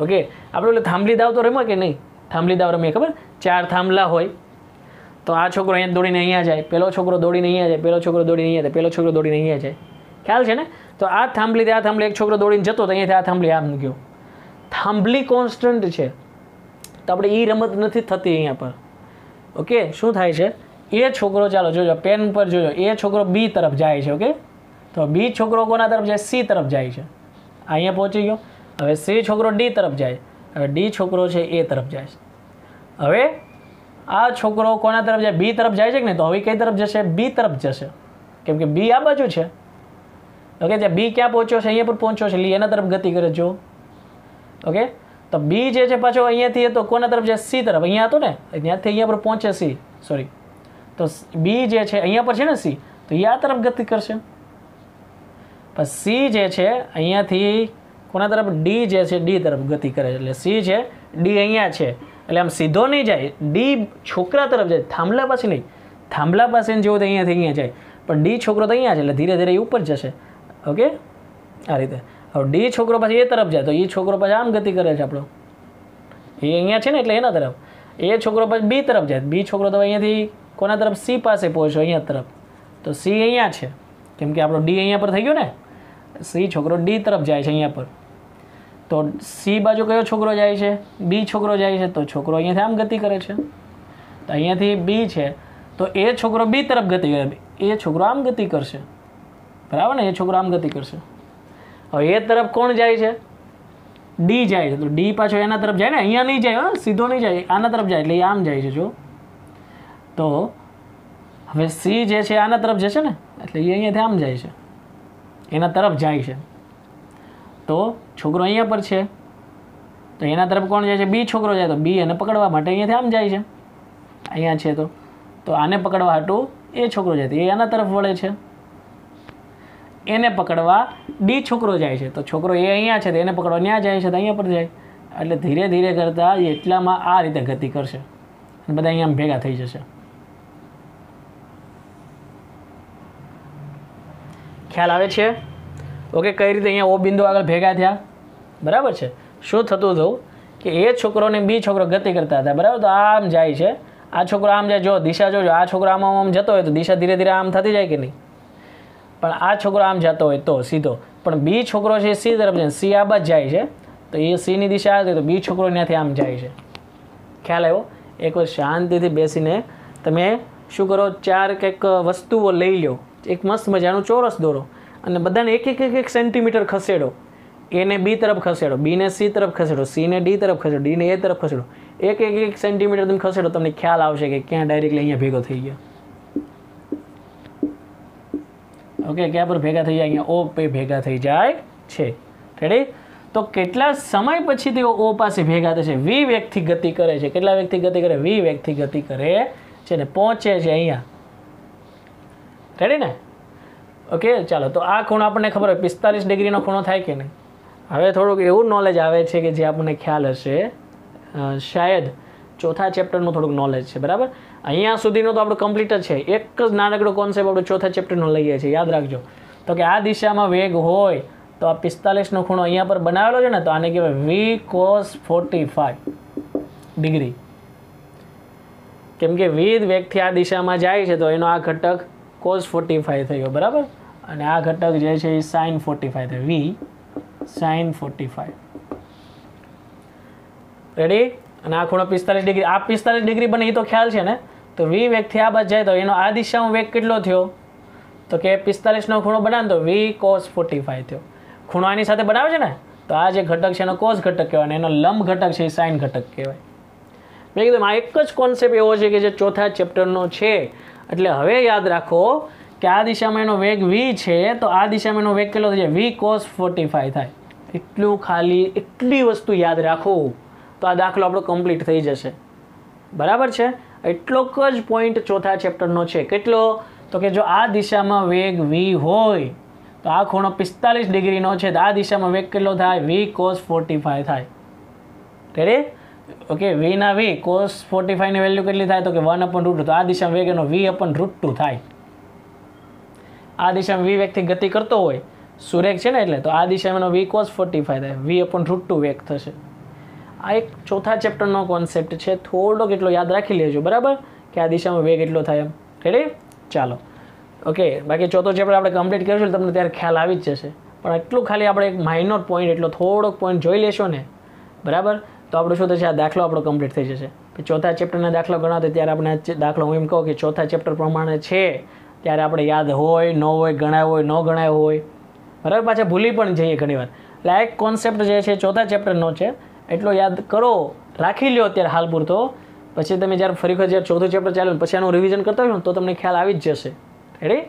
ઓકે, આપણે એટલે થાંભલી દાવ તો રમ્યો કે નહીં, થાંભલી દાવ રમીએ ખબર, 4 થાંભલા હોય તો આ છોકરો અહીંયા દોડીને અહીંયા જાય, પેલો છોકરો દોડીને અહીંયા જાય, પેલો છોકરો દોડીને અહીંયા જાય, પેલો છોકરો દોડીને અહીંયા જાય. ખ્યાલ છે ને. તો આ થાંભલી આ થાંભલી એક છોકરો દોડીને જતો તો અહીંયાથી આ થાંભલી આમ ગયો. થાંભલી કોન્સ્ટન્ટ છે. તો આપણે એ રમત નથી થતી અહીંયા પર. ઓકે, શું થાય છે, એ છોકરો, ચાલો જોજો પેન પર જોજો, એ છોકરો B તરફ જાય છે. ઓકે, તો B છોકરો કોના તરફ જાય, C તરફ જાય છે. અહીંયા પહોંચી ગયો. હવે C છોકરો D તરફ જાય, હવે D છોકરો છે એ તરફ જાય છે. હવે આ છોકરો કોના તરફ જાય, B તરફ જાય છે કે નહીં, તો હવે કઈ તરફ જશે, B તરફ જશે, કેમ કે B આ બાજુ છે. ઓકે, ત્યાં B ક્યાં પહોંચ્યો છે, અહીંયા પર પહોંચ્યો છે, એના તરફ ગતિ કરે જો. ઓકે, તો B જે છે પાછો અહીંયાથી તો કોના તરફ જાય, C તરફ. અહીંયા હતો ને, ત્યાંથી અહીંયા પર પહોંચે C, સોરી, તો B જે છે અહીંયા પર છે ને C, તો એ આ તરફ ગતિ કરશે. પછી C જે છે અહીંયાથી કોના તરફ, D જે છે D તરફ ગતિ કરે છે. એટલે C છે, D અહીંયા છે, એટલે આમ સીધો નહીં જાય, D છોકરા તરફ જાય, થાંભલા પાસે નહીં. થાંભલા પાસે જેવું તો અહીંયાથી અહીંયા જાય, પણ D છોકરો તો અહીંયા છે, એટલે ધીરે ધીરે એ ઉપર જશે. ઓકે, આ રીતે. હવે D છોકરો પાછી એ તરફ જાય, તો એ છોકરો પાછી આમ ગતિ કરે છે આપણો, એ અહીંયા છે ને એટલે એના તરફ. એ છોકરો પાછી B તરફ જાય, B છોકરો તો અહીંયાથી કોના તરફ, C પાસે પહોંચ્યો અહીંયા તરફ, તો C અહીંયા છે, કેમ કે આપણો D અહીંયા પર થઈ ગયો ને. C છોકરો D તરફ જાય છે અહીંયા પર, તો C બાજુ કયો છોકરો જાય છે, B છોકરો જાય છે, તો છોકરો અહીંયાથી આમ ગતિ કરે છે. તો અહીંયાથી B છે, તો એ છોકરો B તરફ ગતિ કરે, એ છોકરો આમ ગતિ કરશે બરાબર ને, એ છોકરો આમ ગતિ કરશે. હવે એ તરફ કોણ જાય છે, D જાય છે, તો D પાછો એના તરફ જાય ને, અહીંયા નહીં જાય, સીધો નહીં જાય, આના તરફ જાય, એટલે એ આમ જાય છે જો. તો હવે C જે છે આના તરફ જશે ને, એટલે એ અહીંયાથી આમ જાય છે, એના તરફ જાય છે. તો છોકરો અહીંયા પર છે, તો એના તરફ કોણ જાય છે, B છોકરો જાય, તો B એને પકડવા માટે અહીંયાથી આમ જાય છે, અહીંયા છે તો આને પકડવા હાટું એ છોકરો જાય, એ આના તરફ વળે છે. એને પકડવા D છોકરો જાય છે, તો છોકરો એ અહીંયા છે, તો એને પકડવા ત્યાં જાય છે, તો અહીંયા પર જાય. એટલે ધીરે ધીરે કરતા એટલામાં આ રીતે ગતિ કરશે, અને બધા અહીંયા ભેગા થઈ જશે. ખ્યાલ આવે છે. ઓકે, કઈ રીતે અહીંયા O બિંદુ આગળ ભેગા થયા બરાબર છે. શું થતું હતું કે એ છોકરો ને B છોકરો ગતિ કરતા હતા બરાબર, તો આમ જાય છે, આ છોકરો આમ જાય, જો દિશા જોજો, આ છોકરો આમ આમ જતો હોય તો દિશા ધીરે ધીરે આમ થતી જાય કે નહીં, પણ આ છોકરો આમ જતો હોય તો સીધો, પણ B છોકરો છે C તરફ જાય, C આ બાજુ જાય છે, તો એ C ની દિશા આવે તો B છોકરો ત્યાંથી આમ જાય છે. ખ્યાલ આવ્યો. એક વાર શાંતિથી બેસીને તમે શું કરો, 4 કંઈક વસ્તુઓ લઈ લો, એક મસ્ત મજાનું ચોરસ દોરો, અને બધાને એક એક એક સેન્ટીમીટર ખસેડો. એને B તરફ ખસેડો, B ને C તરફ ખસેડો, C ને D તરફ ખસેડો, D ને A તરફ ખસેડો. એક એક એક સેન્ટીમીટર તમે ખસેડો, તમને ખ્યાલ આવશે કે ક્યાં ડાયરેક્ટલી અહીંયા ભેગો થઈ ગયો. ઓકે, ક્યાં પર ભેગા થઈ જાય, અહીંયા O પે ભેગા થઈ જાય છે. રેડી. તો કેટલા સમય પછી તેઓ O પાસે ભેગા થશે, V વેગથી ગતિ કરે છે. કેટલા વેગથી ગતિ કરે, V વેગથી ગતિ કરે છે ને પહોંચે છે અહીંયા. રેડી ને. ઓકે ચાલો, તો આ ખૂણો આપણને ખબર હોય 45 ડિગ્રીનો ખૂણો થાય કે નહીં. હવે થોડુંક એવું નોલેજ આવે છે કે જે આપણને ખ્યાલ હશે, શાયદ ચોથા ચેપ્ટરનું થોડુંક નોલેજ છે, બરાબર. અહીંયા સુધીનું તો આપણું કમ્પ્લીટ જ છે. એક જ નાનકડો કોન્સેપ્ટ આપણે ચોથા ચેપ્ટરનો લઈએ છીએ, યાદ રાખજો. તો કે આ દિશામાં વેગ હોય તો આ 45નો ખૂણો અહીંયા પર બનાવેલો છે ને, તો આને કહેવાય v cos 45 ડિગ્રી. કેમ કે વિધ વેગથી આ દિશામાં જાય છે તો એનો આ ઘટક cos 45 થયો, બરાબર. અને આ ઘટક જે છે એ sin 45 થયો, v sin 45. રેડી. અને આ ખૂણો 45 ડિગ્રી, આ 45 ડિગ્રી બને એ તો ખ્યાલ છે ને. તો v વેગથી આ બાજુ જાય તો એનો આ દિશામાં વેગ કેટલો થયો, તો કે 45નો ખૂણો બનાવે તો v cos 45 થયો. ખૂણો આની સાથે બનાવે છે ને, તો આ જે ઘટક છે એનો cos ઘટક કહેવાય, એનો લંબ ઘટક છે એ sin ઘટક કહેવાય. મેં કીધું આ એક જ કોન્સેપ્ટ એવો છે કે જે ચોથા ચેપ્ટરનો છે. એટલે હવે યાદ રાખો કે આ દિશામાં એનો વેગ v છે, તો આ દિશામાં એનો વેગ કેટલો થઈ જાય, v cos 45 થાય. એટલું ખાલી એટલી વસ્તુ યાદ રાખો તો આ દાખલો આપણો કમ્પ્લીટ થઈ જશે, બરાબર છે. એટલો જ પોઈન્ટ ચોથા ચેપ્ટરનો છે. કેટલો, તો કે જો આ દિશામાં વેગ v હોય તો આ ખૂણો 45 ડિગ્રીનો છે, તો આ દિશામાં વેગ કેટલો થાય, v cos 45 થાય. રેડી. ઓકે, v ના v cos 45 ની વેલ્યુ કેટલી થાય, તો કે 1/√2. તો આ દિશામાં વેગ એનો v/√2 થાય. આ દિશામાં v વેગથી ગતિ કરતો હોય, સુરેખ છે ને, એટલે તો આ દિશામાં એનો v cos 45 થાય, v/√2 વેગ થશે. આ એક ચોથા ચેપ્ટરનો કોન્સેપ્ટ છે, થોડો કેટલો યાદ રાખી લેજો, બરાબર, કે આ દિશામાં વેગ એટલો થાય એમ. રેડી. ચાલો, ઓકે. બાકી ચોથો ચેપ્ટર આપણે કમ્પ્લીટ કરીશું, તમને ત્યારે ખ્યાલ આવી જ જશે. પણ એટલું ખાલી આપણે એક માઇનોર પોઈન્ટ, એટલો થોડોક પોઈન્ટ જોઈ લેશો ને, બરાબર, તો આપણું શું થશે, આ દાખલો આપણો કમ્પ્લીટ થઈ જશે. ચોથા ચેપ્ટરના દાખલો ગણાવતો ત્યારે આપણે દાખલો હું એમ કહું કે ચોથા ચેપ્ટર પ્રમાણે છે ત્યારે આપણે યાદ હોય, ન હોય, ગણાયો હોય, ન ગણાયો હોય, બરાબર. પાછા ભૂલી પણ જઈએ ઘણીવાર. એટલે આ એક કોન્સેપ્ટ જે છે ચોથા ચેપ્ટરનો છે, એટલો યાદ કરો, રાખી લ્યો અત્યારે હાલ પૂરતો. પછી તમે જ્યારે ફરી વખત જ્યારે ચોથું ચેપ્ટર ચાલ્યું પછી આનું રિવિઝન કરતા હોય ને તો તમને ખ્યાલ આવી જ જશે. રેડી.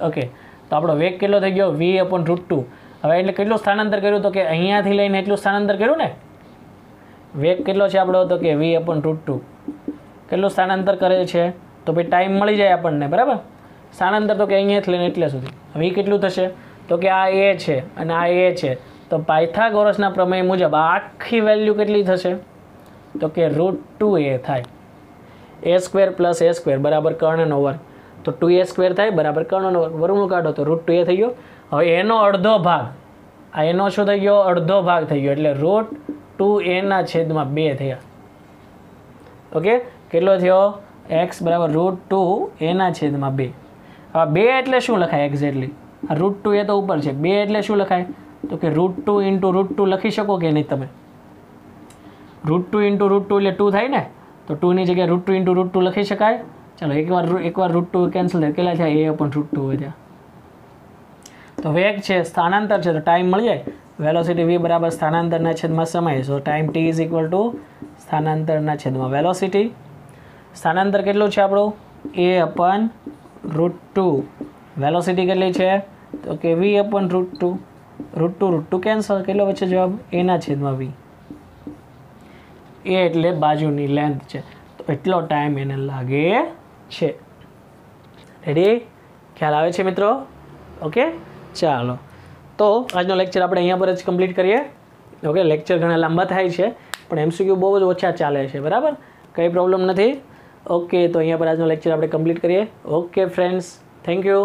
ઓકે. તો આપણો વેગ કેટલો થઈ ગયો, v/√2. હવે એટલે કેટલું સ્થાનાંતર કર્યું, તો કે અહીંયાથી લઈને એટલું સ્થાનાંતર કર્યું ને. વેગ કેટલો છે આપણો, તો કે v/√2. કેટલું સ્થાનાંતર કરે છે, તો ભાઈ ટાઈમ મળી જાય આપણને, બરાબર. સ્થાનાંતર તો કે અહીંયાથી લઈને એટલે સુધી. હવે એ કેટલું થશે, તો કે આ a છે અને આ a છે, તો પાયથાગોરસના પ્રમેય મુજબ આ આખી વેલ્યુ કેટલી થશે, તો કે √2a થાય. a² + a² બરાબર કર્ણનો વર્ગ. તો 2a² થાય બરાબર કર્ણનો વર્ગ. વર્ગમૂળ કાઢો તો √2a થઈ ગયો. હવે એનો અડધો ભાગ, આ એનો શું થઈ ગયો, અડધો ભાગ થઈ ગયો, એટલે √2a/2 થયા. ઓકે. કેટલો થયો, x = √2a/2. હવે 2 એટલે શું લખાય એક્ઝેક્ટલી, આ √2a તો ઉપર છે, 2 એટલે શું લખાય, તો કે √2 × √2 લખી શકો કે નહીં તમે. √2 × √2 એટલે 2 થાય ને, તો 2 ની જગ્યાએ √2 × √2 લખી શકાય. ચાલો એકવાર √2 કેન્સલ થાય, કેટલા થયા, a/√2 વધ્યા. તો વેગ છે, સ્થાનાંતર છે, તો ટાઈમ મળી જાય. વેલોસિટી v બરાબર સ્થાનાંતરના છેદમાં સમય. સો ટાઈમ t = સ્થાનાંતરના છેદમાં વેલોસિટી. સ્થાનાંતર કેટલું છે આપણું, a/√2. વેલોસિટી કેટલી છે, તો કે v/√2. √2 કેન્સલ, કેટલો વચ્ચે જવાબ, a/v. એ એટલે બાજુની લેન્થ છે, તો એટલો ટાઈમ એને લાગે છે. રેડી. ખ્યાલ આવે છે મિત્રો. ઓકે. ચાલો, તો આજનો લેક્ચર આપણે અહીંયા પર જ કમ્પ્લીટ કરીએ. ઓકે. લેક્ચર ઘણા લાંબા થાય છે પણ એમસીક્યુ બહુ જ ઓછા ચાલે છે, બરાબર, કંઈ પ્રોબ્લેમ નથી. ઓકે. તો અહીંયા પર આજનો લેક્ચર આપણે કમ્પ્લીટ કરીએ. Okay friends, thank you.